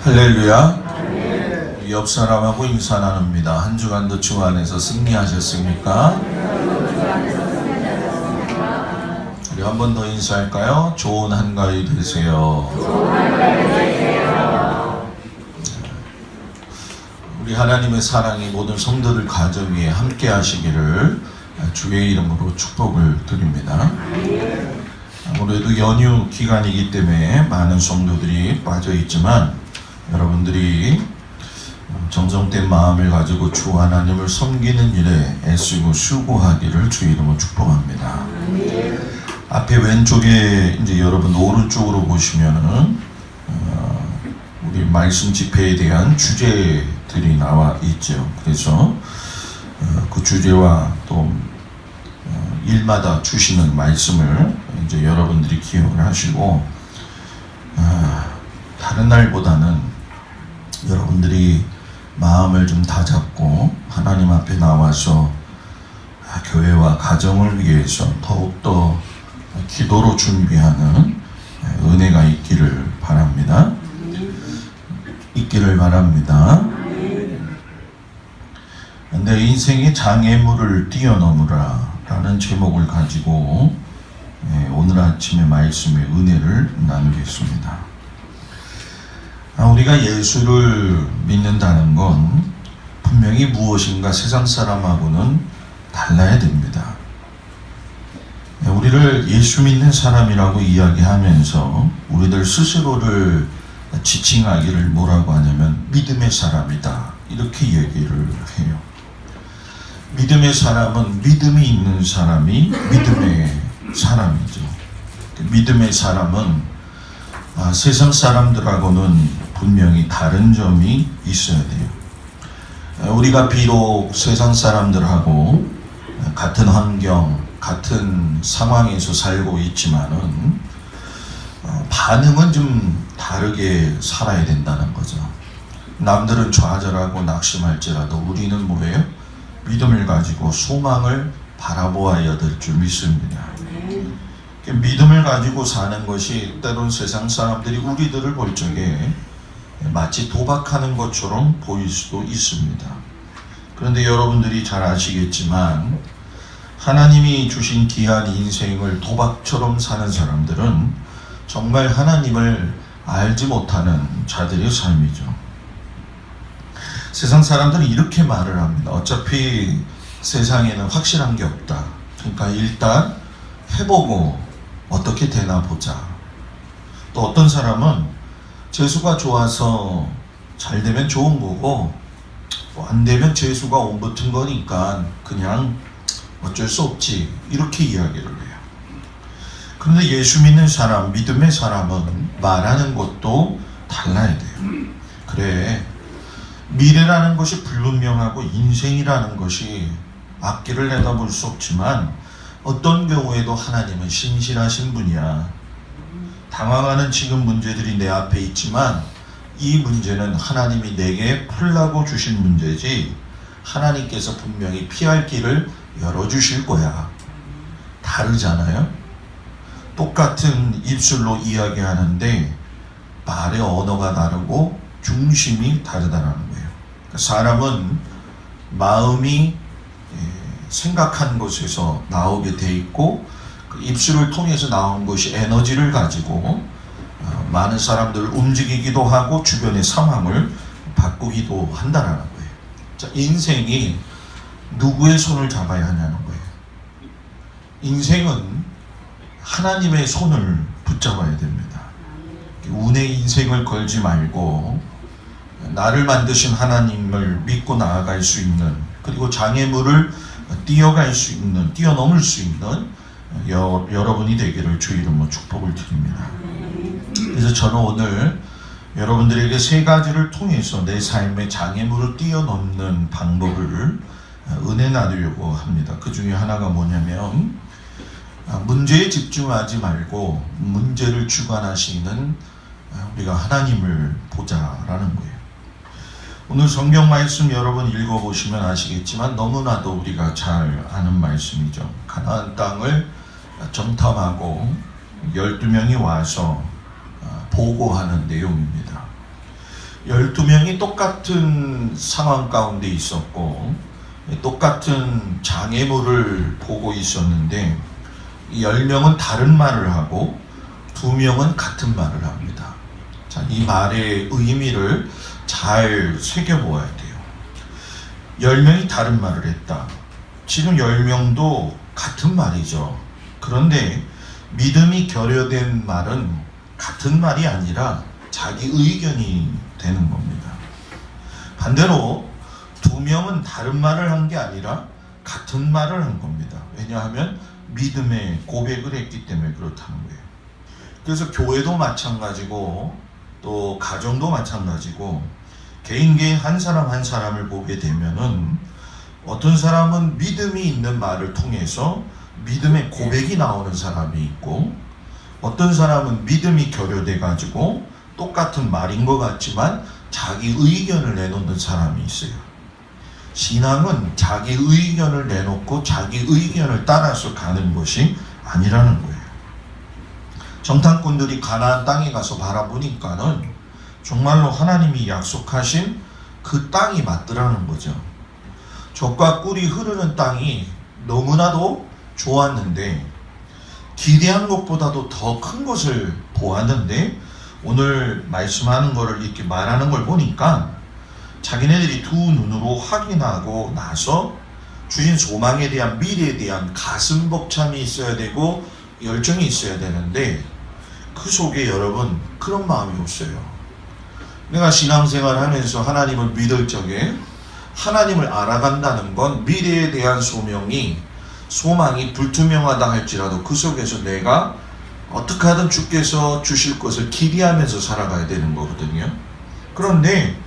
할렐루야. 옆 사람하고 인사 나눕니다. 한 주간도 주 안에서 승리하셨습니까? 우리 한 번 더 인사할까요? 좋은 한가위 되세요. 우리 하나님의 사랑이 모든 성도들 가정 위에 함께 하시기를 주의 이름으로 축복을 드립니다. 아무래도 연휴 기간이기 때문에 많은 성도들이 빠져 있지만 여러분들이 정성된 마음을 가지고 주 하나님을 섬기는 일에 애쓰고 수고하기를 주 이름으로 축복합니다. 앞에 왼쪽에 이제 여러분 오른쪽으로 보시면은 우리 말씀 집회에 대한 주제들이 나와 있죠. 그래서 그 주제와 또 일마다 주시는 말씀을 이제 여러분들이 기억을 하시고 다른 날보다는 여러분들이 마음을 좀 다잡고 하나님 앞에 나와서 교회와 가정을 위해서 더욱더 기도로 준비하는 은혜가 있기를 바랍니다. 내 인생의 장애물을 뛰어넘으라 라는 제목을 가지고 오늘 아침에 말씀의 은혜를 나누겠습니다. 우리가 예수를 믿는다는 건 분명히 무엇인가 세상 사람하고는 달라야 됩니다. 우리를 예수 믿는 사람이라고 이야기하면서 우리들 스스로를 지칭하기를 뭐라고 하냐면 믿음의 사람이다 이렇게 얘기를 해요. 믿음의 사람은 믿음이 있는 사람이 믿음의 사람이죠. 믿음의 사람은 세상 사람들하고는 분명히 다른 점이 있어야 돼요. 우리가 비록 세상 사람들하고 같은 환경, 같은 상황에서 살고 있지만은 반응은 좀 다르게 살아야 된다는 거죠. 남들은 좌절하고 낙심할지라도 우리는 뭐예요? 믿음을 가지고 소망을 바라보아야 될 줄 믿습니다. 믿음을 가지고 사는 것이 때론 세상 사람들이 우리들을 볼 적에 마치 도박하는 것처럼 보일 수도 있습니다. 그런데 여러분들이 잘 아시겠지만 하나님이 주신 귀한 인생을 도박처럼 사는 사람들은 정말 하나님을 알지 못하는 자들의 삶이죠. 세상 사람들은 이렇게 말을 합니다. 어차피 세상에는 확실한 게 없다. 그러니까 일단 해보고 어떻게 되나 보자. 또 어떤 사람은 재수가 좋아서 잘 되면 좋은 거고 안 되면 재수가 온 붙은 거니까 그냥 어쩔 수 없지 이렇게 이야기를 해요. 그런데 예수 믿는 사람, 믿음의 사람은 말하는 것도 달라야 돼요. 그래, 미래라는 것이 불분명하고 인생이라는 것이 앞길을 내다볼 수 없지만 어떤 경우에도 하나님은 신실하신 분이야. 당황하는 지금 문제들이 내 앞에 있지만 이 문제는 하나님이 내게 풀라고 주신 문제지 하나님께서 분명히 피할 길을 열어주실 거야. 다르잖아요? 똑같은 입술로 이야기하는데 말의 언어가 다르고 중심이 다르다는 거예요. 사람은 마음이 생각한 것에서 나오게 돼 있고 그 입술을 통해서 나온 것이 에너지를 가지고 많은 사람들을 움직이기도 하고 주변의 상황을 바꾸기도 한다는 거예요. 자, 인생이 누구의 손을 잡아야 하냐는 거예요. 인생은 하나님의 손을 붙잡아야 됩니다. 운의 인생을 걸지 말고 나를 만드신 하나님을 믿고 나아갈 수 있는, 그리고 장애물을 뛰어갈 수 있는, 뛰어넘을 수 있는 여러분이 되기를 주 이름으로 축복을 드립니다. 그래서 저는 오늘 여러분들에게 세 가지를 통해서 내 삶의 장애물을 뛰어넘는 방법을 은혜 나누려고 합니다. 그 중에 하나가 뭐냐면 문제에 집중하지 말고 문제를 주관하시는 우리가 하나님을 보자라는 거예요. 오늘 성경 말씀 여러분 읽어보시면 아시겠지만 너무나도 우리가 잘 아는 말씀이죠. 가나안 땅을 정탐하고 12명이 와서 보고하는 내용입니다. 12명이 똑같은 상황 가운데 있었고 똑같은 장애물을 보고 있었는데 10명은 다른 말을 하고 2명은 같은 말을 합니다. 자, 이 말의 의미를 잘 새겨보아야 돼요. 10명이 다른 말을 했다. 지금 10명도 같은 말이죠. 그런데 믿음이 결여된 말은 같은 말이 아니라 자기 의견이 되는 겁니다. 반대로 2명은 다른 말을 한 게 아니라 같은 말을 한 겁니다. 왜냐하면 믿음의 고백을 했기 때문에 그렇다는 거예요. 그래서 교회도 마찬가지고 또 가정도 마찬가지고 개인 한 사람 한 사람을 보게 되면은 어떤 사람은 믿음이 있는 말을 통해서 믿음의 고백이 나오는 사람이 있고 어떤 사람은 믿음이 결여돼 가지고 똑같은 말인 것 같지만 자기 의견을 내놓는 사람이 있어요. 신앙은 자기 의견을 내놓고 자기 의견을 따라서 가는 것이 아니라는 거예요. 정탐꾼들이 가나안 땅에 가서 바라보니까는 정말로 하나님이 약속하신 그 땅이 맞더라는 거죠. 젖과 꿀이 흐르는 땅이 너무나도 좋았는데 기대한 것보다도 더 큰 것을 보았는데 오늘 말씀하는 거를 이렇게 말하는 걸 보니까 자기네들이 두 눈으로 확인하고 나서 주신 소망에 대한 미래에 대한 가슴 벅참이 있어야 되고 열정이 있어야 되는데 그 속에 여러분 그런 마음이 없어요. 내가 신앙생활 하면서 하나님을 믿을 적에 하나님을 알아간다는 건 미래에 대한 소망이 불투명하다 할지라도 그 속에서 내가 어떻게 하든 주께서 주실 것을 기대하면서 살아가야 되는 거거든요. 그런데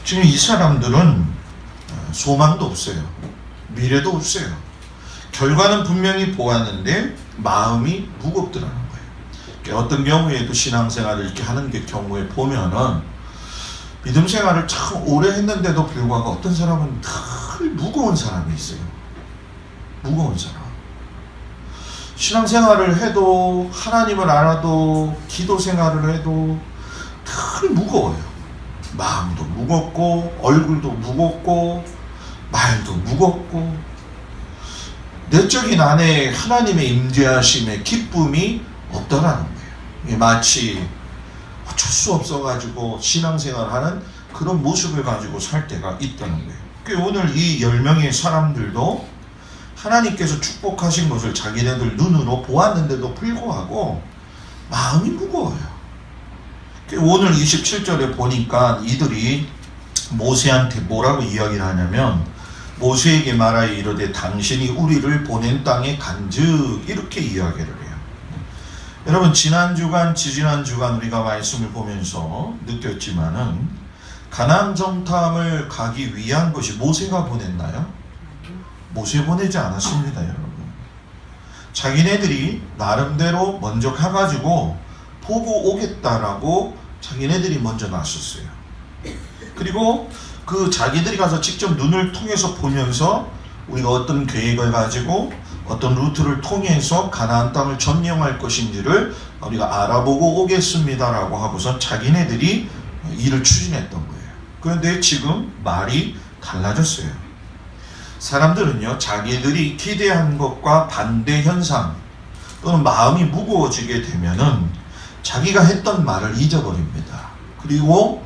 지금 이 사람들은 소망도 없어요. 미래도 없어요. 결과는 분명히 보았는데 마음이 무겁더라는 거예요. 어떤 경우에도 신앙생활을 이렇게 하는 경우에 보면은 믿음 생활을 참 오래 했는데도 불구하고 어떤 사람은 늘 무거운 사람이 있어요. 무거운 사람. 신앙생활을 해도 하나님을 알아도 기도 생활을 해도 늘 무거워요. 마음도 무겁고 얼굴도 무겁고 말도 무겁고 내적인 안에 하나님의 임재하심의 기쁨이 없더라는 거예요. 마치 어쩔 수 없어가지고 신앙생활하는 그런 모습을 가지고 살 때가 있다는 거예요. 오늘 이 10명의 사람들도 하나님께서 축복하신 것을 자기네들 눈으로 보았는데도 불구하고 마음이 무거워요. 오늘 27절에 보니까 이들이 모세한테 뭐라고 이야기를 하냐면 모세에게 말하여 이르되 당신이 우리를 보낸 땅에 간즉 이렇게 이야기를 해요. 여러분 지난 주간 지지난 주간 우리가 말씀을 보면서 느꼈지만은 가나안 정탐을 가기 위한 것이 모세가 보냈나요? 모세 보내지 않았습니다. 여러분 자기네들이 나름대로 먼저 가가지고 보고 오겠다라고 자기네들이 먼저 나섰어요. 그리고 그 자기들이 가서 직접 눈을 통해서 보면서 우리가 어떤 계획을 가지고 어떤 루트를 통해서 가나안 땅을 점령할 것인지를 우리가 알아보고 오겠습니다라고 하고서 자기네들이 일을 추진했던 거예요. 그런데 지금 말이 달라졌어요. 사람들은요 자기들이 기대한 것과 반대 현상 또는 마음이 무거워지게 되면은 자기가 했던 말을 잊어버립니다. 그리고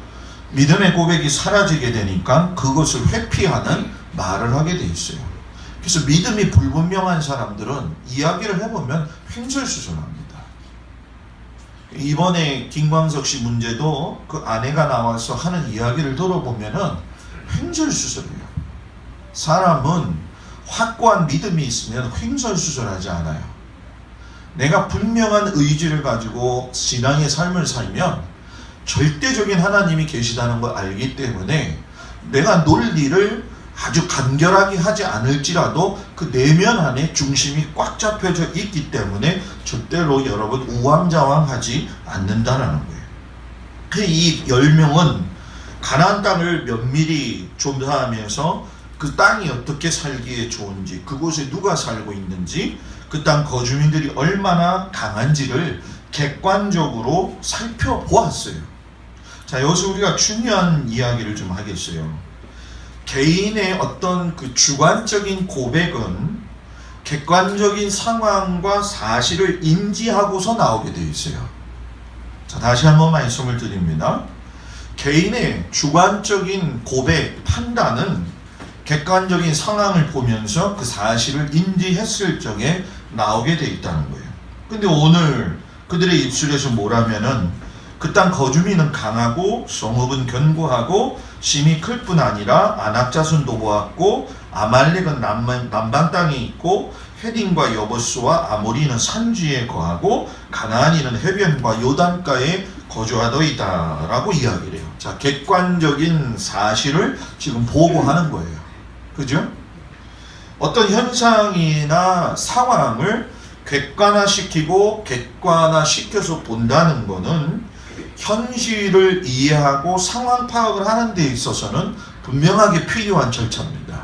믿음의 고백이 사라지게 되니까 그것을 회피하는 말을 하게 돼 있어요. 그래서 믿음이 불분명한 사람들은 이야기를 해보면 횡설수설합니다. 이번에 김광석 씨 문제도 그 아내가 나와서 하는 이야기를 들어보면은 횡설수설해요. 사람은 확고한 믿음이 있으면 횡설수설하지 않아요. 내가 분명한 의지를 가지고 신앙의 삶을 살면 절대적인 하나님이 계시다는 걸 알기 때문에 내가 논리를 아주 간결하게 하지 않을지라도 그 내면 안에 중심이 꽉 잡혀져 있기 때문에 절대로 여러분 우왕좌왕하지 않는다라는 거예요. 이 10명은 가나안 땅을 면밀히 조사하면서 그 땅이 어떻게 살기에 좋은지, 그곳에 누가 살고 있는지, 그 땅 거주민들이 얼마나 강한지를 객관적으로 살펴보았어요. 자, 여기서 우리가 중요한 이야기를 좀 하겠어요. 개인의 어떤 그 주관적인 고백은 객관적인 상황과 사실을 인지하고서 나오게 되어 있어요. 자, 다시 한번 말씀을 드립니다. 개인의 주관적인 고백, 판단은 객관적인 상황을 보면서 그 사실을 인지했을 적에 나오게 되어 있다는 거예요. 근데 오늘 그들의 입술에서 뭐라면은 그 땅 거주민은 강하고 성읍은 견고하고 심이 클 뿐 아니라 아낙 자손도 보았고 아말렉은 남방 땅에 있고 헤딘과 여보스와 아모리는 산지에 거하고 가나안인은 해변과 요단가에 거주하더이다 라고 이야기를 해요. 자, 객관적인 사실을 지금 보고하는 거예요. 그죠? 어떤 현상이나 상황을 객관화시키고 객관화시켜서 본다는 것은 현실을 이해하고 상황 파악을 하는 데 있어서는 분명하게 필요한 절차입니다.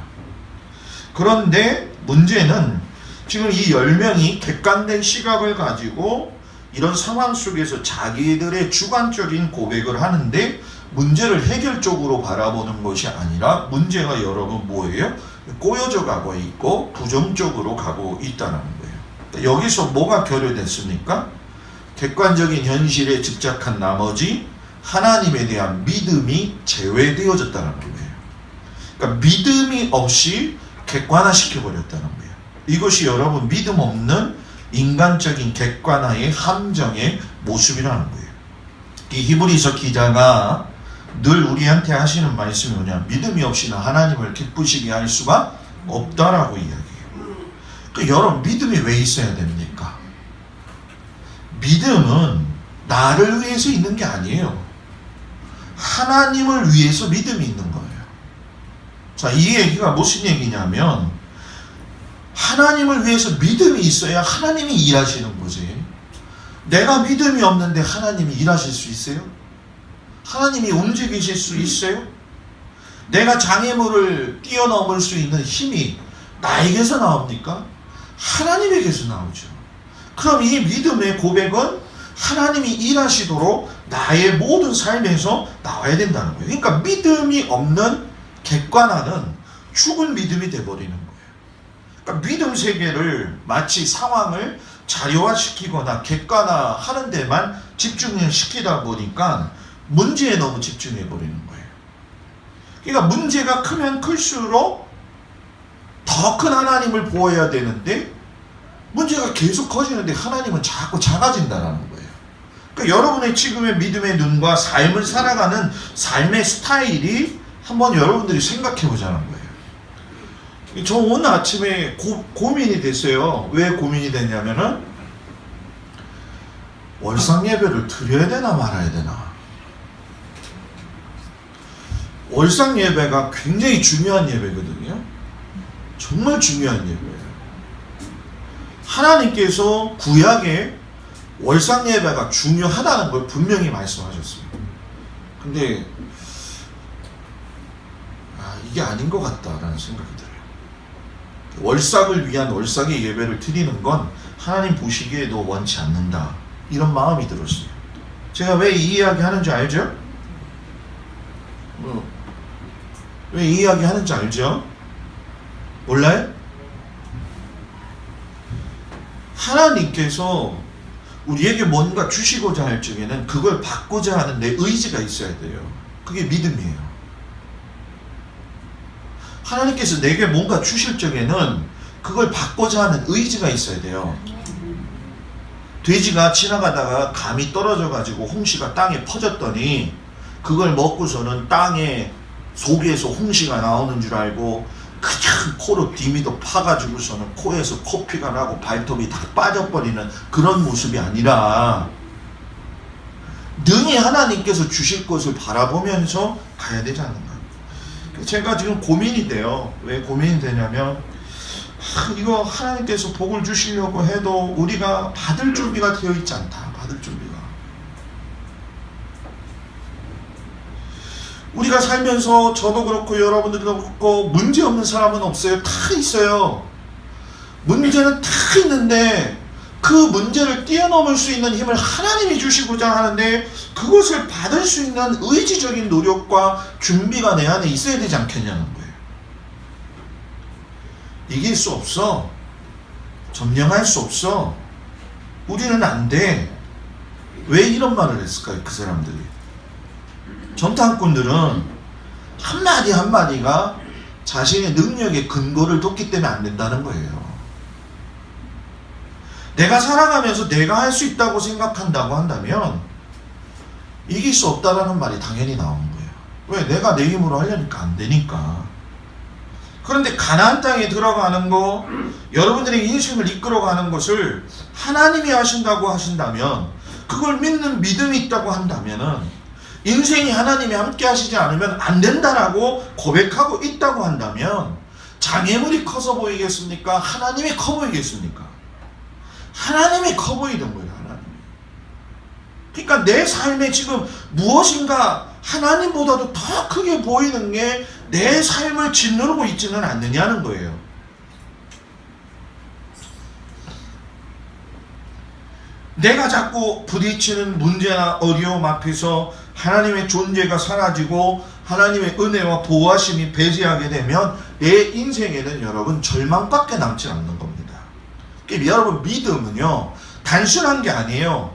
그런데 문제는 지금 이 10명이 객관된 시각을 가지고 이런 상황 속에서 자기들의 주관적인 고백을 하는데 문제를 해결적으로 바라보는 것이 아니라 문제가 여러분 뭐예요? 꼬여져 가고 있고 부정적으로 가고 있다는 거예요. 여기서 뭐가 결여됐습니까? 객관적인 현실에 집착한 나머지 하나님에 대한 믿음이 제외되어졌다는 거예요. 그러니까 믿음이 없이 객관화시켜버렸다는 거예요. 이것이 여러분 믿음 없는 인간적인 객관화의 함정의 모습이라는 거예요. 이 히브리서 기자가 늘 우리한테 하시는 말씀이 뭐냐? 믿음이 없이는 하나님을 기쁘시게 할 수가 없다라고 이야기해요. 그러니까 여러분 믿음이 왜 있어야 됩니까? 믿음은 나를 위해서 있는 게 아니에요. 하나님을 위해서 믿음이 있는 거예요. 자, 이 얘기가 무슨 얘기냐면 하나님을 위해서 믿음이 있어야 하나님이 일하시는 거지. 내가 믿음이 없는데 하나님이 일하실 수 있어요? 하나님이 움직이실 수 있어요? 내가 장애물을 뛰어넘을 수 있는 힘이 나에게서 나옵니까? 하나님에게서 나오죠. 그럼 이 믿음의 고백은 하나님이 일하시도록 나의 모든 삶에서 나와야 된다는 거예요. 그러니까 믿음이 없는 객관화는 죽은 믿음이 되어버리는 거예요. 그러니까 믿음 세계를 마치 상황을 자료화시키거나 객관화하는 데만 집중을 시키다 보니까 문제에 너무 집중해버리는 거예요. 그러니까 문제가 크면 클수록 더 큰 하나님을 보아야 되는데 문제가 계속 커지는데 하나님은 자꾸 작아진다는 거예요. 그러니까 여러분의 지금의 믿음의 눈과 삶을 살아가는 삶의 스타일이 한번 여러분들이 생각해 보자는 거예요. 저 오늘 아침에 고민이 됐어요. 왜 고민이 됐냐면은 월상 예배를 드려야 되나 말아야 되나. 월상 예배가 굉장히 중요한 예배거든요. 정말 중요한 예배예요. 하나님께서 구약에 월상 예배가 중요하다는 걸 분명히 말씀하셨습니다. 근데 이게 아닌 것 같다라는 생각이 들어요. 월삭을 위한 월삭의 예배를 드리는 건 하나님 보시기에도 원치 않는다. 이런 마음이 들었어요. 제가 왜 이 이야기 하는지 알죠? 왜 이 이야기 하는지 알죠? 몰라요? 하나님께서 우리에게 뭔가 주시고자 할 적에는 그걸 받고자 하는 내 의지가 있어야 돼요. 그게 믿음이에요. 하나님께서 내게 뭔가 주실 적에는 그걸 받고자 하는 의지가 있어야 돼요. 돼지가 지나가다가 감이 떨어져 가지고 홍시가 땅에 퍼졌더니 그걸 먹고서는 땅에 속에서 홍시가 나오는 줄 알고 그냥 코로 디미도 파가지고서는 코에서 코피가 나고 발톱이 다 빠져버리는 그런 모습이 아니라 능히 하나님께서 주실 것을 바라보면서 가야 되지 않는가. 제가 지금 고민이 돼요. 왜 고민이 되냐면 이거 하나님께서 복을 주시려고 해도 우리가 받을 준비가 되어 있지 않다. 받을 준비가. 우리가 살면서 저도 그렇고 여러분들도 그렇고 문제 없는 사람은 없어요. 다 있어요. 문제는 다 있는데 그 문제를 뛰어넘을 수 있는 힘을 하나님이 주시고자 하는데 그것을 받을 수 있는 의지적인 노력과 준비가 내 안에 있어야 되지 않겠냐는 거예요. 이길 수 없어. 점령할 수 없어. 우리는 안 돼. 왜 이런 말을 했을까요? 그 사람들이. 정탐꾼들은 한마디 한마디가 자신의 능력의 근거를 뒀기 때문에 안 된다는 거예요. 내가 살아가면서 내가 할 수 있다고 생각한다고 한다면 이길 수 없다라는 말이 당연히 나오는 거예요. 왜? 내가 내 힘으로 하려니까 안 되니까. 그런데 가나안 땅에 들어가는 거, 여러분들의 인생을 이끌어가는 것을 하나님이 하신다고 하신다면, 그걸 믿는 믿음이 있다고 한다면은 인생이 하나님이 함께 하시지 않으면 안 된다라고 고백하고 있다고 한다면 장애물이 커서 보이겠습니까? 하나님이 커 보이겠습니까? 하나님이 커 보이는 거예요. 하나님이. 그러니까 내 삶에 지금 무엇인가 하나님보다도 더 크게 보이는 게 내 삶을 짓누르고 있지는 않느냐는 거예요. 내가 자꾸 부딪히는 문제나 어려움 앞에서 하나님의 존재가 사라지고 하나님의 은혜와 보호하심이 배제하게 되면 내 인생에는 여러분 절망밖에 남지 않는 겁니다. 그러니까 여러분 믿음은요 단순한 게 아니에요.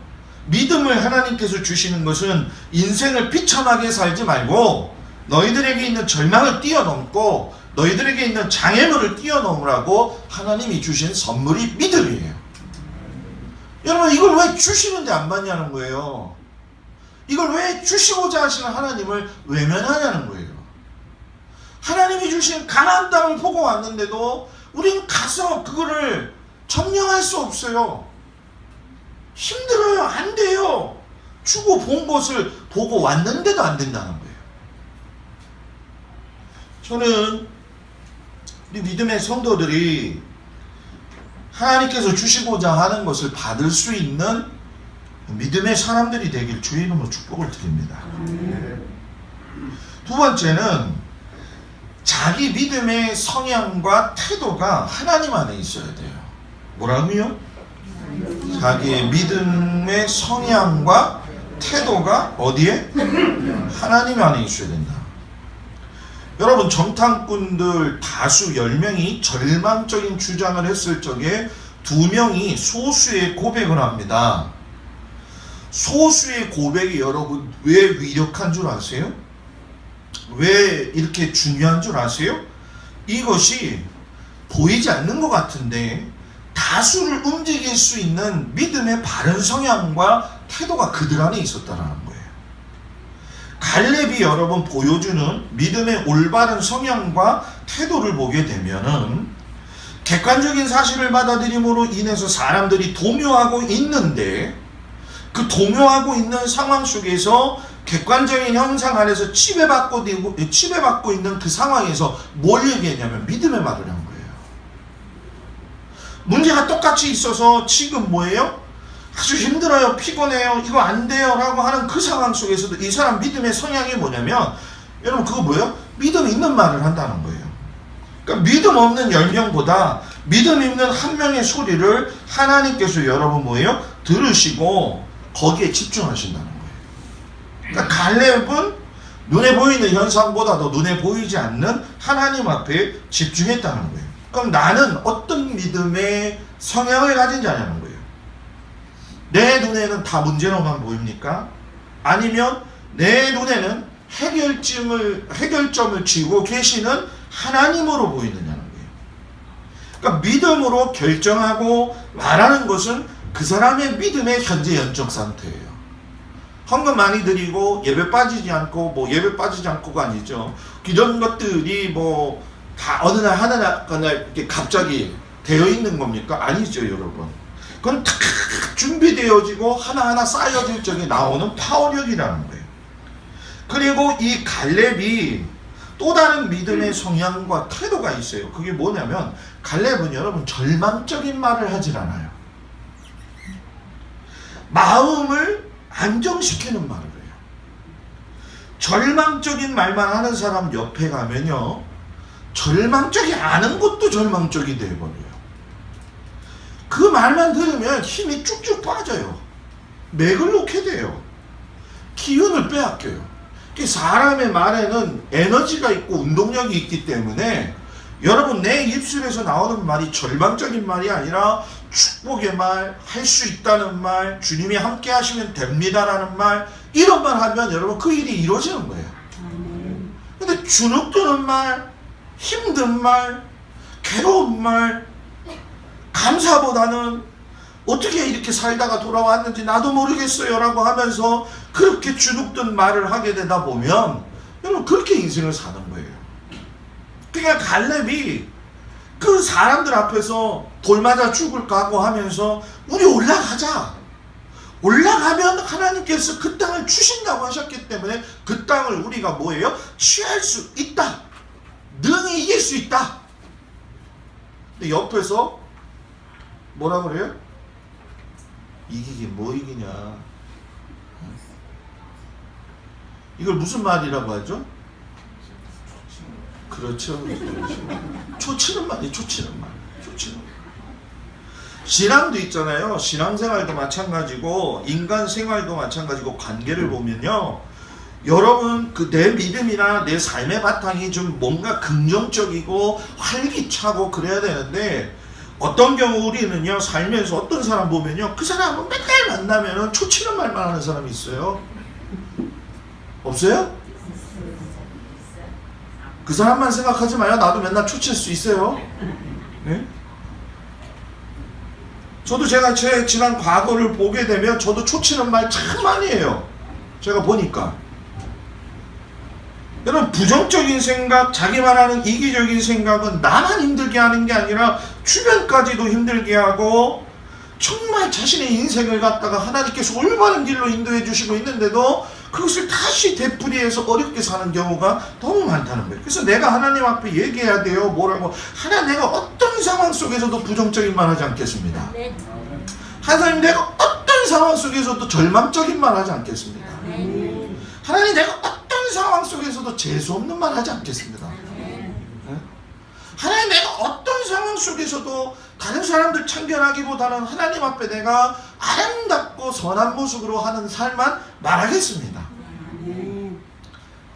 믿음을 하나님께서 주시는 것은 인생을 비참하게 살지 말고 너희들에게 있는 절망을 뛰어넘고 너희들에게 있는 장애물을 뛰어넘으라고 하나님이 주신 선물이 믿음이에요. 여러분 이걸 왜 주시는데 안 받냐는 거예요. 이걸 왜 주시고자 하시는 하나님을 외면하냐는 거예요. 하나님이 주신 가나안 땅을 보고 왔는데도 우린 가서 그거를 점령할 수 없어요. 힘들어요. 안 돼요. 주고 본 것을 보고 왔는데도 안 된다는 거예요. 저는 우리 믿음의 성도들이 하나님께서 주시고자 하는 것을 받을 수 있는 믿음의 사람들이 되길 주의 이름으로 축복을 드립니다. 두 번째는 자기 믿음의 성향과 태도가 하나님 안에 있어야 돼요. 뭐라고요? 자기의 믿음의 성향과 태도가 어디에? 하나님 안에 있어야 된다. 여러분 정탐꾼들 다수 10명이 절망적인 주장을 했을 적에 2명이 소수의 고백을 합니다. 소수의 고백이 여러분 왜 위력한 줄 아세요? 왜 이렇게 중요한 줄 아세요? 이것이 보이지 않는 것 같은데 다수를 움직일 수 있는 믿음의 바른 성향과 태도가 그들 안에 있었다는 거예요. 갈렙이 여러분 보여주는 믿음의 올바른 성향과 태도를 보게 되면은 객관적인 사실을 받아들임으로 인해서 사람들이 동요하고 있는데 그 동요하고 있는 상황 속에서 객관적인 현상 안에서 지배받고 있는 그 상황에서 뭘 얘기했냐면 믿음의 말을 한 거예요. 문제가 똑같이 있어서 지금 뭐예요? 아주 힘들어요. 피곤해요. 이거 안 돼요. 라고 하는 그 상황 속에서도 이 사람 믿음의 성향이 뭐냐면 여러분 그거 뭐예요? 믿음 있는 말을 한다는 거예요. 그러니까 믿음 없는 10명보다 믿음 있는 한 명의 소리를 하나님께서 여러분 뭐예요? 들으시고 거기에 집중하신다는 거예요. 그러니까 갈렙은 눈에 보이는 현상보다도 눈에 보이지 않는 하나님 앞에 집중했다는 거예요. 그럼 나는 어떤 믿음의 성향을 가진 자냐는 거예요. 내 눈에는 다 문제로만 보입니까? 아니면 내 눈에는 해결점을 쥐고 계시는 하나님으로 보이느냐는 거예요. 그러니까 믿음으로 결정하고 말하는 것은 그 사람의 믿음의 현재 연적 상태예요. 헌금 많이 드리고 예배 빠지지 않고 뭐 예배 빠지지 않고가 아니죠. 이런 것들이 뭐 다 어느 날 하나 이렇게 갑자기 되어 있는 겁니까? 아니죠, 여러분. 그건 탁 준비되어지고 하나하나 쌓여질 적에 나오는 파워력이라는 거예요. 그리고 이 갈렙이 또 다른 믿음의 성향과 태도가 있어요. 그게 뭐냐면 갈렙은 여러분 절망적인 말을 하질 않아요. 마음을 안정시키는 말을 해요. 절망적인 말만 하는 사람 옆에 가면요 절망적이 않은 것도 절망적이 되어버려요. 그 말만 들으면 힘이 쭉쭉 빠져요. 맥을 놓게 돼요. 기운을 빼앗겨요. 사람의 말에는 에너지가 있고 운동력이 있기 때문에 여러분, 내 입술에서 나오는 말이 절망적인 말이 아니라 축복의 말, 할 수 있다는 말, 주님이 함께 하시면 됩니다라는 말, 이런 말 하면 여러분 그 일이 이루어지는 거예요. 근데 주눅드는 말, 힘든 말, 괴로운 말, 감사보다는 어떻게 이렇게 살다가 돌아왔는지 나도 모르겠어요 라고 하면서 그렇게 주눅든 말을 하게 되다 보면 여러분 그렇게 인생을 사는 거예요. 그러니까 갈렙이 그 사람들 앞에서 돌 맞아 죽을 각오 하면서 우리 올라가자. 올라가면 하나님께서 그 땅을 주신다고 하셨기 때문에 그 땅을 우리가 뭐예요? 취할 수 있다. 능히 이길 수 있다. 근데 옆에서 뭐라 그래요? 이기긴 뭐 이기냐. 이걸 무슨 말이라고 하죠? 그렇죠. 초치는 말이 초치는 말. 초치는 말. 신앙도 있잖아요. 신앙생활도 마찬가지고 인간 생활도 마찬가지고 관계를 보면요. 여러분 그 내 믿음이나 내 삶의 바탕이 좀 뭔가 긍정적이고 활기차고 그래야 되는데 어떤 경우 우리는요 살면서 어떤 사람 보면요 그 사람은 맨날 만나면은 초치는 말만 하는 사람이 있어요. 없어요? 그 사람만 생각하지 마요. 나도 맨날 초칠 수 있어요. 네? 저도 제가 제 지난 과거를 보게 되면 저도 초치는 말 참 많이 해요. 제가 보니까. 여러분 부정적인 생각, 자기 말하는 이기적인 생각은 나만 힘들게 하는 게 아니라 주변까지도 힘들게 하고 정말 자신의 인생을 갖다가 하나님께서 올바른 길로 인도해 주시고 있는데도 그것을 다시 되풀이해서 어렵게 사는 경우가 너무 많다는 거예요. 그래서 내가 하나님 앞에 얘기해야 돼요. 뭐라고? 하나님, 내가 어떤 상황 속에서도 부정적인 말 하지 않겠습니다. 하나님, 내가 어떤 상황 속에서도 절망적인 말 하지 않겠습니다. 하나님, 내가 어떤 상황 속에서도 재수없는 말 하지 않겠습니다. 하나님, 내가 어떤 상황 속에서도 다른 사람들 참견하기보다는 하나님 앞에 내가 아름답고 선한 모습으로 하는 삶만 말하겠습니다.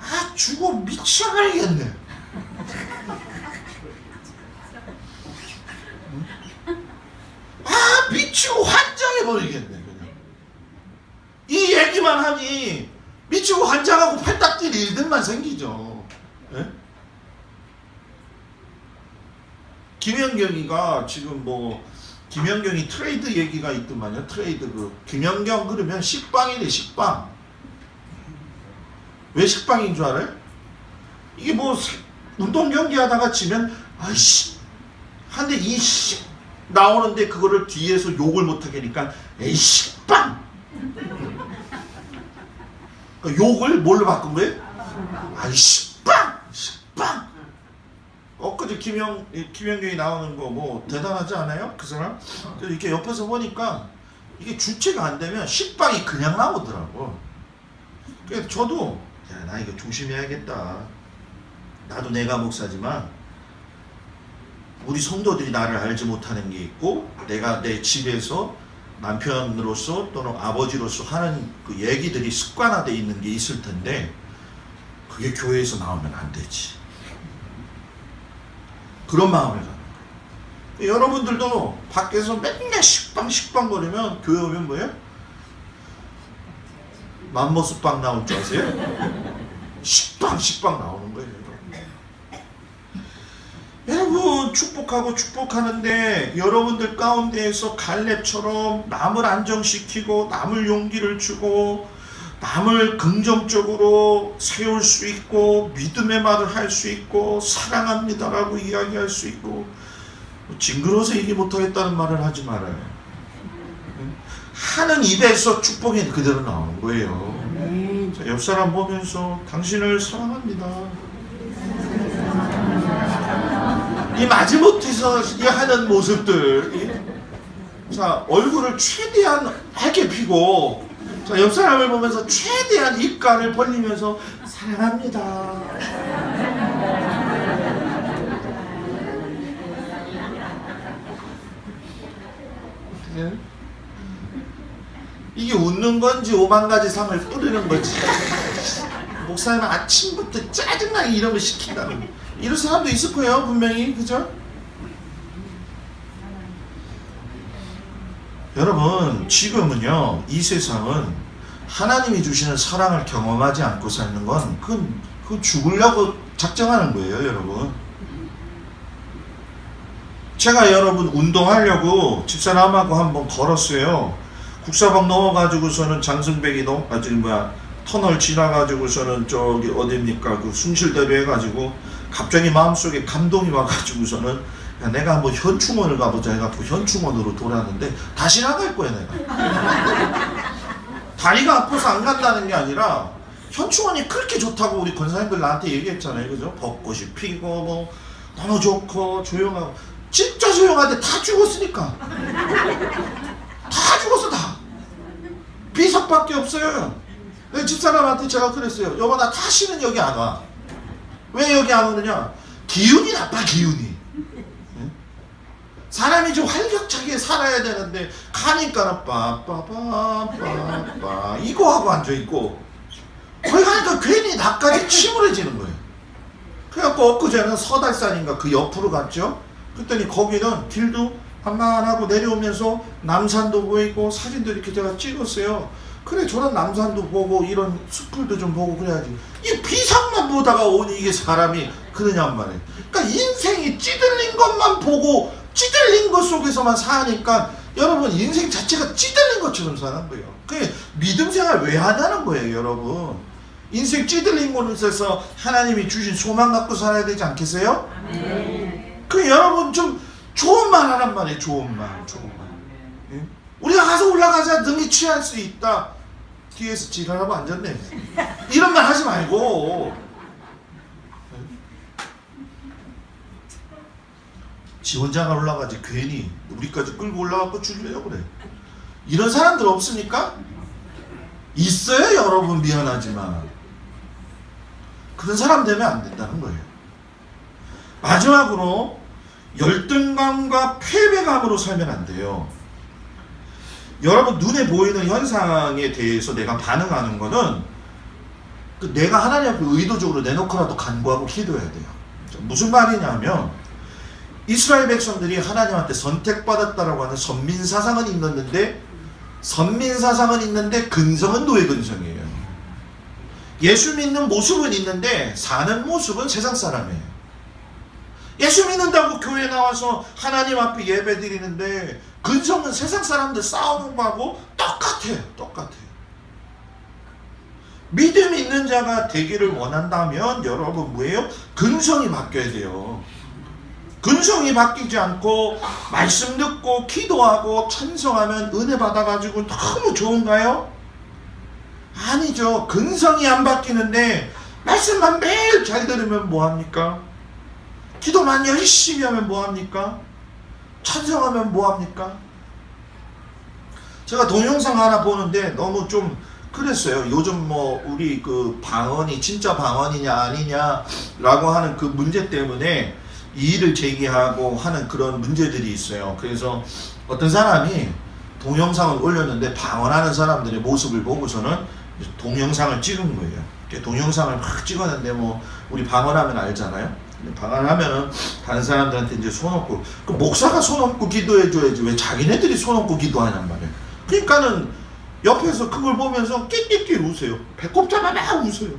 아, 죽어 미쳐버리겠네. 아, 미치고 환장해버리겠네. 그냥 이 얘기만 하니 미치고 환장하고 팔딱 뛸 일들만 생기죠. 네? 김연경이가 지금 김연경이 트레이드 얘기가 있더만요. 트레이드 김연경 그러면 식빵이래. 식빵. 왜 식빵인 줄 알아요? 이게 운동 경기 하다가 지면 아이씨 한데 이씨 나오는데 그거를 뒤에서 욕을 못하게 하니까 에이 식빵. 그러니까 욕을 뭘로 바꾼 거예요? 아이 식빵. 식빵. 엊그제 김연경이 나오는 거 대단하지 않아요? 그 사람? 이렇게 옆에서 보니까 이게 주체가 안 되면 식빵이 그냥 나오더라고. 그래서 저도 나 이거 조심해야겠다. 나도 내가 목사지만 우리 성도들이 나를 알지 못하는 게 있고 내가 내 집에서 남편으로서 또는 아버지로서 하는 그 얘기들이 습관화되어 있는 게 있을 텐데 그게 교회에서 나오면 안 되지. 그런 마음을 갖는 거예요. 여러분들도 밖에서 맨날 식빵 거리면 교회 오면 뭐예요? 맘모스빵 나올 줄 아세요? 식빵 나오는 거예요. 여러분 축복하는데 여러분들 가운데에서 갈렙처럼 남을 안정시키고 남을 용기를 주고 남을 긍정적으로 세울 수 있고 믿음의 말을 할 수 있고 사랑합니다라고 이야기할 수 있고 징그러워서 얘기 못하겠다는 말을 하지 말아요. 하는 입에서 축복이 그대로 나오는 거예요. 자, 옆 사람 보면서 당신을 사랑합니다. 이 마지못해서 하는 모습들. 자, 얼굴을 최대한 밝게 피고 자, 옆 사람을 보면서 최대한 입가를 벌리면서 사랑합니다. 예? 이게 웃는 건지 5만 가지 상을 뿌리는 건지. 목사님은 아침부터 짜증나게 이런 거 시킨다는 거. 이런 사람도 있을 거예요, 분명히. 그죠? 여러분, 지금은요, 이 세상은 하나님이 주시는 사랑을 경험하지 않고 사는 건 그건 죽으려고 작정하는 거예요, 여러분. 제가 여러분 운동하려고 집사람하고 한번 걸었어요. 국사방 넘어가지고서는 장승백이 터널 지나가지고서는 저기 어딥니까 그 숭실대로 해가지고 갑자기 마음속에 감동이 와가지고서는 야, 내가 한번 현충원을 가보자 해갖고 현충원으로 돌아왔는데 다시 나갈 거야 내가. 다리가 아파서 안 간다는 게 아니라 현충원이 그렇게 좋다고 우리 권사님들 나한테 얘기했잖아요, 그죠? 벚꽃이 피고 뭐 너무 좋고 조용하고. 진짜 조용한데 다 죽었으니까. 다 죽었어 다. 비석밖에 없어요. 집사람한테 제가 그랬어요. 여보 나 다시는 여기 안 와. 왜 여기 안 오느냐? 기운이 나빠 기운이. 사람이 좀 활격차게 살아야 되는데 가니까는 빠빠빠빠빠 이거 하고 앉아있고 거기 가니까 괜히 나까지 침울해지는 거예요. 그래갖고 엊그제는 서달산인가 그 옆으로 갔죠. 그랬더니 거기는 길도 한만하고 내려오면서 남산도 보이고 사진도 이렇게 제가 찍었어요. 그래 저런 남산도 보고 이런 숲풀도 좀 보고 그래야지. 이 비상만 보다가 오니 이게 사람이 그러냔 말이에요. 그러니까 인생이 찌들린 것만 보고 찌들린 것 속에서만 사니까 여러분 인생 자체가 찌들린 것처럼 사는 거예요. 그게 믿음 생활 왜 하냐는 거예요, 여러분. 인생 찌들린 곳에서 하나님이 주신 소망 갖고 살아야 되지 않겠어요? 네. 그 여러분 좀 좋은 말 하란 말이에요. 좋은 말. 예? 우리가 가서 올라가자 등이 취할 수 있다. 뒤에서 지랄하고 앉았네. 이런 말 하지 말고. 지 혼자가 올라가지 괜히 우리까지 끌고 올라가고 죽이려고 그래. 이런 사람들 없습니까? 있어요, 여러분. 미안하지만 그런 사람 되면 안 된다는 거예요. 마지막으로 열등감과 패배감으로 살면 안 돼요. 여러분 눈에 보이는 현상에 대해서 내가 반응하는 거는 내가 하나님 앞에 의도적으로 내놓고라도 간구하고 기도해야 돼요. 무슨 말이냐면 이스라엘 백성들이 하나님한테 선택받았다라고 하는 선민사상은 있는데 근성은 노예 근성이에요. 예수 믿는 모습은 있는데 사는 모습은 세상 사람이에요. 예수 믿는다고 교회 나와서 하나님 앞에 예배 드리는데 근성은 세상 사람들 싸우는 거하고 똑같아요. 믿음 있는 자가 되기를 원한다면 여러분 뭐예요? 근성이 바뀌어야 돼요. 근성이 바뀌지 않고 말씀 듣고 기도하고 찬송하면 은혜 받아가지고 너무 좋은가요? 아니죠. 근성이 안 바뀌는데 말씀만 매일 잘 들으면 뭐합니까? 기도만 열심히 하면 뭐합니까? 찬송하면 뭐합니까? 제가 동영상 하나 보는데 너무 좀 그랬어요. 요즘 뭐 우리 그 방언이 진짜 방언이냐 아니냐 라고 하는 그 문제 때문에 이의를 제기하고 하는 그런 문제들이 있어요. 그래서 어떤 사람이 동영상을 올렸는데 방언하는 사람들의 모습을 보고서는 동영상을 찍은 거예요. 동영상을 막 찍었는데 뭐 우리 방언하면 알잖아요. 방언하면은 다른 사람들한테 이제 손 얹고 그 목사가 손 얹고 기도해줘야지 왜 자기네들이 손 얹고 기도하냔 말이에요. 그러니까는 옆에서 그걸 보면서 끽끽끼 웃어요. 배꼽 잡아 막 웃어요.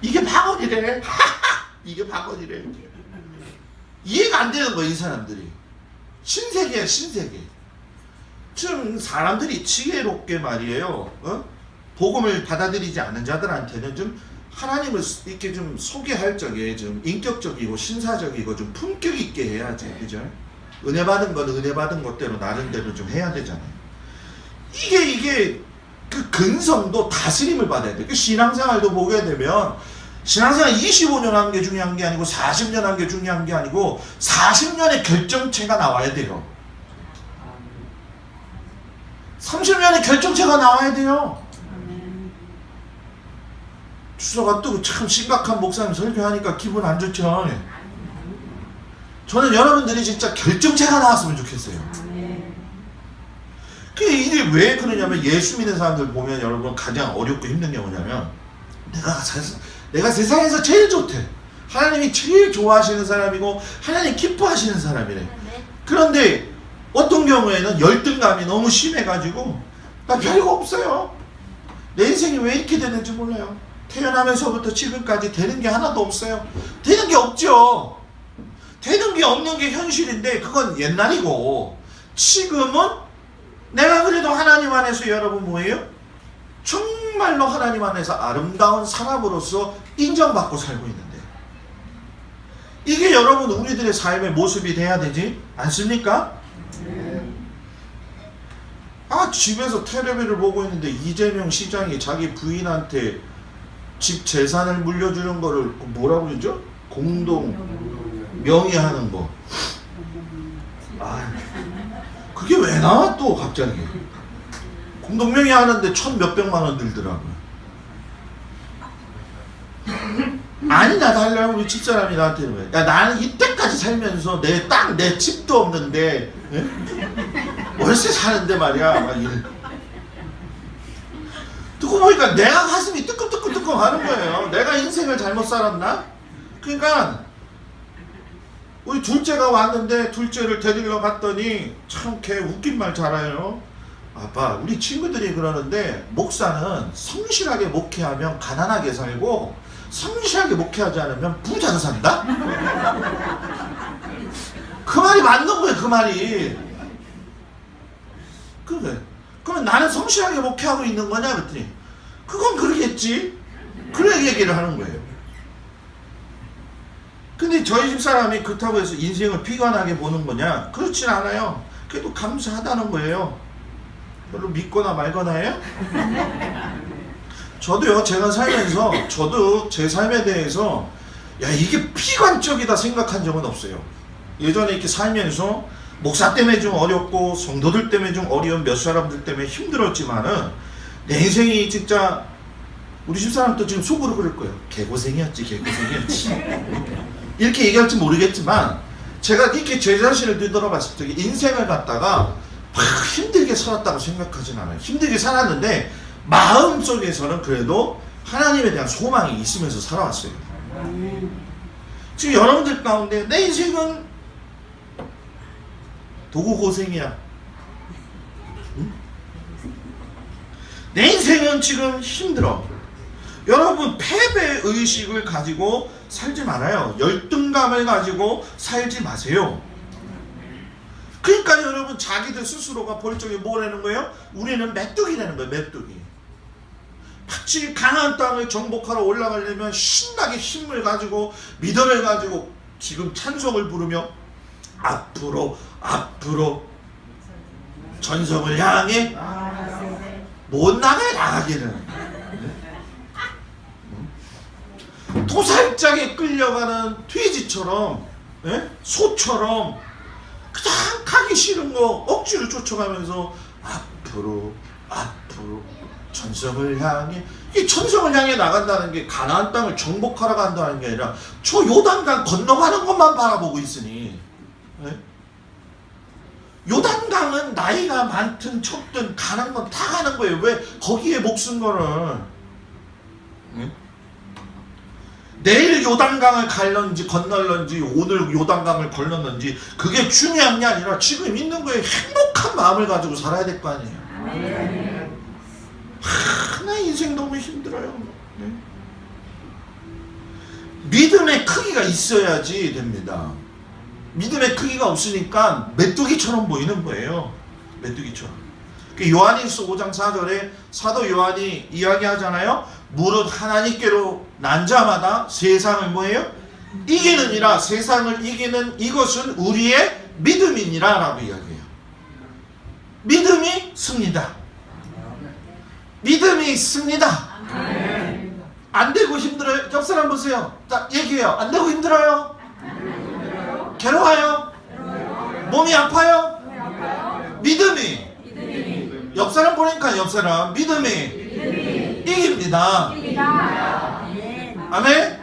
이게 방언이래. 이게 방언이래. 이해가 안 되는 거예요, 이 사람들이. 신세계야, 신세계. 좀 사람들이 지혜롭게 말이에요. 복음을 받아들이지 않는 자들한테는 좀 하나님을 이렇게 좀 소개할 적에 좀 인격적이고 신사적이고 좀 품격 있게 해야지, 그죠? 은혜 받은 건 은혜 받은 것대로 나름대로 좀 해야 되잖아요. 이게 그 근성도 다스림을 받아야 돼. 그 신앙생활도 보게 되면 신앙생활 25년 한 게 중요한 게 아니고 40년 한 게 중요한 게 아니고 40년의 결정체가 나와야 돼요. 30년의 결정체가 나와야 돼요. 주소가 또 참 심각한 목사님 설교하니까 기분 안 좋죠. 저는 여러분들이 진짜 결정체가 나왔으면 좋겠어요. 그게 이게 왜 그러냐면 예수 믿는 사람들 보면 여러분 가장 어렵고 힘든 게 뭐냐면 내가 세상에서 제일 좋대. 하나님이 제일 좋아하시는 사람이고 하나님 기뻐하시는 사람이래. 그런데 어떤 경우에는 열등감이 너무 심해가지고 나 별거 없어요. 내 인생이 왜 이렇게 되는지 몰라요. 태어나면서부터 지금까지 되는 게 하나도 없어요. 되는 게 없죠. 되는 게 없는 게 현실인데 그건 옛날이고, 지금은 내가 그래도 하나님 안에서 여러분 뭐예요? 정말로 하나님 안에서 아름다운 사람으로서 인정받고 살고 있는데, 이게 여러분 우리들의 삶의 모습이 돼야 되지 않습니까? 집에서 텔레비를 보고 있는데 이재명 시장이 자기 부인한테 집 재산을 물려주는 거를 뭐라고 그러죠? 공동 명의하는 거. 그게 왜 나와 또 갑자기? 공동 명의하는데 1,000몇백만 원 들더라고요. 아니 나 달라고 우리 집사람이 나한테 왜? 야 나는 이때까지 살면서 내 땅 내 집도 없는데 월세 사는데 말이야. 막 이래. 듣고 보니까 내가 가슴이 뜨끔뜨끔뜨끔 하는 거예요. 내가 인생을 잘못 살았나? 그러니까 우리 둘째가 왔는데 둘째를 데리러 갔더니 참 걔 웃긴 말 잘해요. 아빠 우리 친구들이 그러는데 목사는 성실하게 목회하면 가난하게 살고 성실하게 목회하지 않으면 부자로 산다? 그 말이 맞는 거예요. 그 말이. 그래. 그러면 나는 성실하게 목회하고 있는 거냐 그랬더니 그건 그러겠지. 그래 얘기를 하는 거예요. 근데 저희 집사람이 그렇다고 해서 인생을 비관하게 보는 거냐? 그렇진 않아요. 그래도 감사하다는 거예요. 별로 믿거나 말거나 해요? 저도요, 제가 살면서 저도 제 삶에 대해서 야 이게 비관적이다 생각한 적은 없어요. 예전에 이렇게 살면서 목사 때문에 좀 어렵고 성도들 때문에 좀 어려운 몇 사람들 때문에 힘들었지만은 내 인생이 진짜 우리 집사람도 지금 속으로 그럴 거예요. 개고생이었지 개고생이었지 이렇게 얘기할지 모르겠지만 제가 이렇게 제 자신을 뒤돌아봤을 때 인생을 갖다가 막 힘들게 살았다고 생각하진 않아요. 힘들게 살았는데 마음속에서는 그래도 하나님에 대한 소망이 있으면서 살아왔어요. 지금 여러분들 가운데 내 인생은 도구고생이야. 응? 내 인생은 지금 힘들어. 여러분 패배의식을 가지고 살지 말아요. 열등감을 가지고 살지 마세요. 그러니까 여러분 자기들 스스로가 볼 적에 뭐라는 거예요? 우리는 메뚜기라는 거예요. 메뚜기. 마치 가나안 땅을 정복하러 올라가려면 신나게 힘을 가지고 믿음을 가지고 지금 찬송을 부르며 앞으로 앞으로 전성을 향해 못 나가요. 나가기는 도살장에 끌려가는 돼지처럼 소처럼 그냥 가기 싫은 거 억지로 쫓아가면서 앞으로 앞으로 전성을 향해, 이 전성을 향해 나간다는 게 가나안 땅을 정복하러 간다는 게 아니라 저 요단강 건너가는 것만 바라보고 있으니, 요단강은 나이가 많든 적든 가는 건 다 가는 거예요. 왜 거기에 목숨 걸을? 내일 요단강을 갈런지 건널런지 오늘 요단강을 건넜는지 그게 중요한 게 아니라 지금 있는 거에 행복한 마음을 가지고 살아야 될 거 아니에요. 나 인생 너무 힘들어요. 믿음의 크기가 있어야지 됩니다. 믿음의 크기가 없으니까 메뚜기처럼 보이는 거예요. 메뚜기처럼. 요한일서 5장 4절에 사도 요한이 이야기하잖아요. 무릇 하나님께로 난 자마다 세상을 뭐예요? 이기느니라. 세상을 이기는 이것은 우리의 믿음이니라 라고 이야기해요. 믿음이 승리다. 믿음이 있습니다. 안 되고 힘들어요? 옆 사람 보세요. 자, 얘기해요. 안 되고 힘들어요? 괴로워요? 몸이 아파요? 믿음이. 옆 사람 보니까 옆 사람 믿음이 이깁니다. 아멘?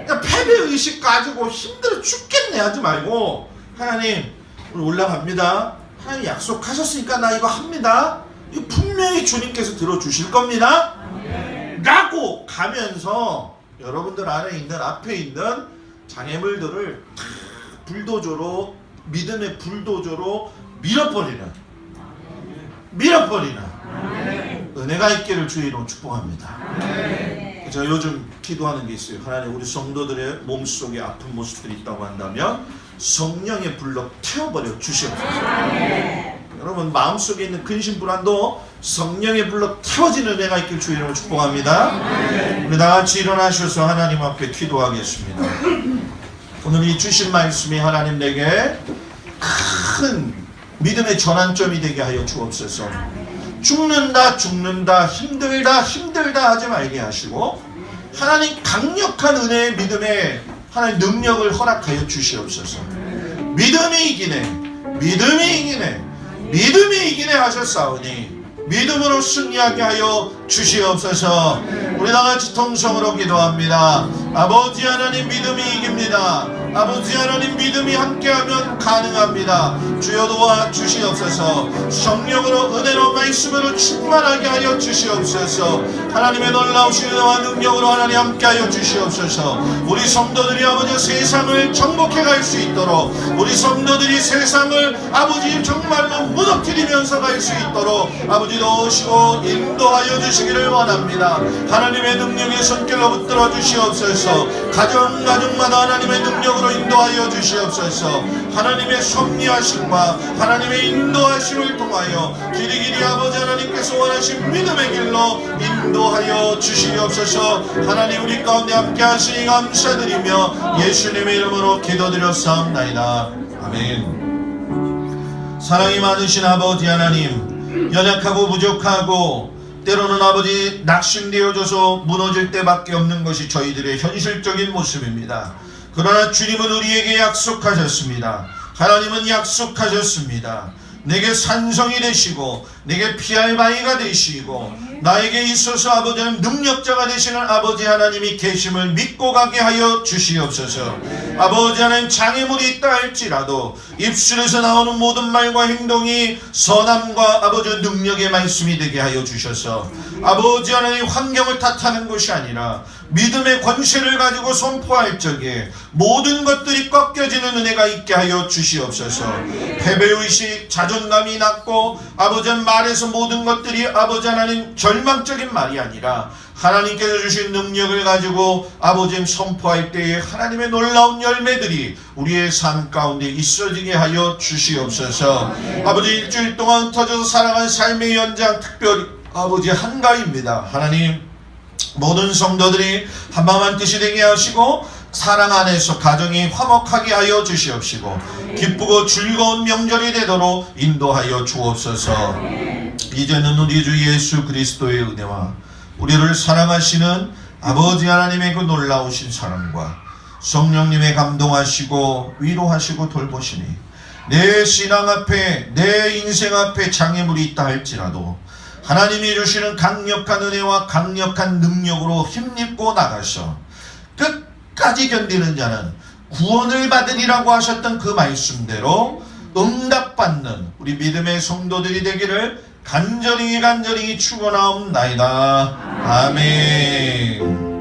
그러니까 패배의식 가지고 힘들어 죽겠네 하지 말고 하나님 우리 올라갑니다. 하나님 약속하셨으니까 나 이거 합니다. 이거 분명히 주님께서 들어주실 겁니다. 라고 가면서 여러분들 안에 있는 앞에 있는 장애물들을 다 불도저로, 믿음의 불도저로 밀어버리는 은혜가 있기를 주의 이름으로 축복합니다. 제가 요즘 기도하는 게 있어요. 하나님, 우리 성도들의 몸속에 아픈 모습들이 있다고 한다면 성령의 불로 태워버려 주시옵소서. 여러분, 마음속에 있는 근심 불안도 성령의 불로 태워지는 은혜가 있길 주의 이름으로 축복합니다. 우리 다같이 일어나셔서 하나님 앞에 기도하겠습니다. 오늘 이 주신 말씀이 하나님 내게 큰 믿음의 전환점이 되게 하여 주옵소서. 죽는다 힘들다 하지 말게 하시고 하나님 강력한 은혜의 믿음의 하나님 능력을 허락하여 주시옵소서. 믿음이 이기네 하셨사오니 믿음으로 승리하게 하여 주시옵소서. 우리 다같이 통성으로 기도합니다. 아버지 하나님, 믿음이 이깁니다. 아버지 하나님, 믿음이 함께하면 가능합니다. 주여 도와 주시옵소서. 성령으로, 은혜로, 말씀으로 충만하게 하여 주시옵소서. 하나님의 놀라우신 은혜와 능력으로 하나님 함께하여 주시옵소서. 우리 성도들이 아버지 세상을 정복해 갈 수 있도록, 우리 성도들이 세상을 아버지 정말로 무너뜨리면서 갈 수 있도록 아버지 도우시고 인도하여 주시기를 원합니다. 하나님의 능력의 손길로 붙들어 주시옵소서. 가정마다 하나님의 능력으로 인도하여 주시옵소서. 하나님의 섭리하심과 하나님의 인도하심을 통하여 길이길이 아버지 하나님께서 원하신 믿음의 길로 인도하여 주시옵소서. 하나님, 우리 가운데 함께 하시니 감사드리며 예수님의 이름으로 기도드렸사옵나이다. 아멘. 사랑이 많으신 아버지 하나님, 연약하고 부족하고 때로는 아버지 낙심되어져서 무너질 때밖에 없는 것이 저희들의 현실적인 모습입니다. 그러나 주님은 우리에게 약속하셨습니다. 하나님은 약속하셨습니다. 내게 산성이 되시고 내게 피할 바위가 되시고 나에게 있어서 아버지 하나님 능력자가 되시는 아버지 하나님이 계심을 믿고 가게 하여 주시옵소서. 아버지 하나님, 장애물이 있다 할지라도 입술에서 나오는 모든 말과 행동이 선함과 아버지 능력의 말씀이 되게 하여 주셔서 아버지 하나님, 환경을 탓하는 것이 아니라 믿음의 권세를 가지고 선포할 적에 모든 것들이 꺾여지는 은혜가 있게 하여 주시옵소서. 패배의식, 자존감이 낮고 아버지 하나님 말에서 모든 것들이 아버지 하나님 절망적인 말이 아니라 하나님께서 주신 능력을 가지고 아버지 하나님 선포할 때에 하나님의 놀라운 열매들이 우리의 삶 가운데 있어지게 하여 주시옵소서. 아버지, 일주일 동안 흩어져서 살아간 삶의 연장, 특별히 아버지 한가위입니다. 하나님, 모든 성도들이 한마음한 뜻이 되게 하시고 사랑 안에서 가정이 화목하게 하여 주시옵시고 기쁘고 즐거운 명절이 되도록 인도하여 주옵소서. 이제는 우리 주 예수 그리스도의 은혜와 우리를 사랑하시는 아버지 하나님의 그 놀라우신 사랑과 성령님의 감동하시고 위로하시고 돌보시니 내 신앙 앞에, 내 인생 앞에 장애물이 있다 할지라도 하나님이 주시는 강력한 은혜와 강력한 능력으로 힘입고 나가서 끝까지 견디는 자는 구원을 받으리라고 하셨던 그 말씀대로 응답받는 우리 믿음의 성도들이 되기를 간절히 축원하옵나이다. 아멘.